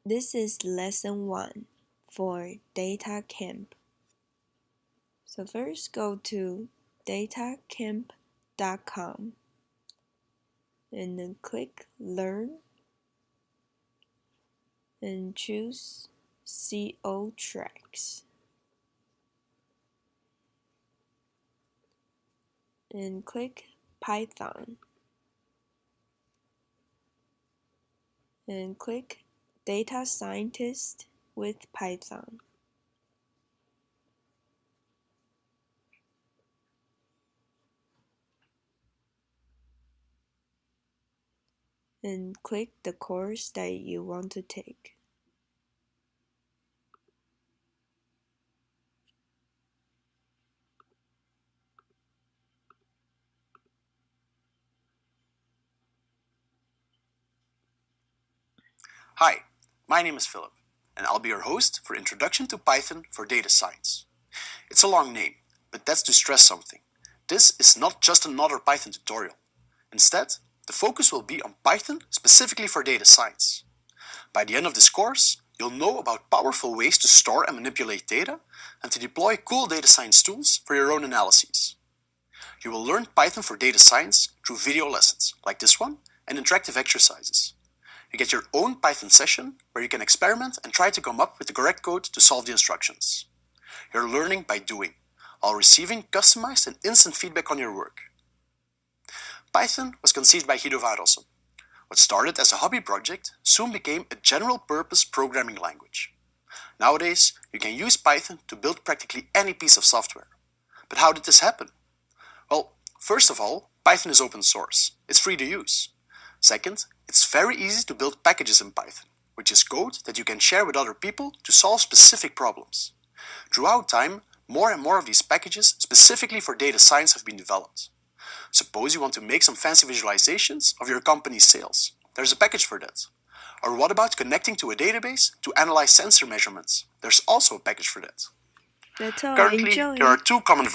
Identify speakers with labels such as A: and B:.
A: This is lesson 1 for DataCamp. So first go to DataCamp.com and then click Learn and choose CO tracks. And click Python. And click Data Scientist with Python. And click the course that you want to take.
B: Hi, my name is Philip, and I'll be your host for Introduction to Python for Data Science. It's a long name, but that's to stress something. This is not just another Python tutorial. Instead, the focus will be on Python specifically for data science. By the end of this course, you'll know about powerful ways to store and manipulate data and to deploy cool data science tools for your own analyses. You will learn Python for data science through video lessons, like this one, and interactive exercises. You get your own Python session where you can experiment and try to come up with the correct code to solve the instructions. You're learning by doing, while receiving customized and instant feedback on your work. Python was conceived by Guido Varelson. What started as a hobby project soon became a general-purpose programming language. Nowadays, you can use Python to build practically any piece of software. But how did this happen? Well, first of all, Python is open source. It's free to use. Second, it's very easy to build packages in Python, which is code that you can share with other people to solve specific problems. Throughout time, more and more of these packages specifically for data science have been developed. Suppose you want to make some fancy visualizations of your company's sales. There's a package for that. Or what about connecting to a database to analyze sensor measurements? There's also a package for that.
A: That's all.
B: Currently,
A: Enjoy.
B: there are two common versions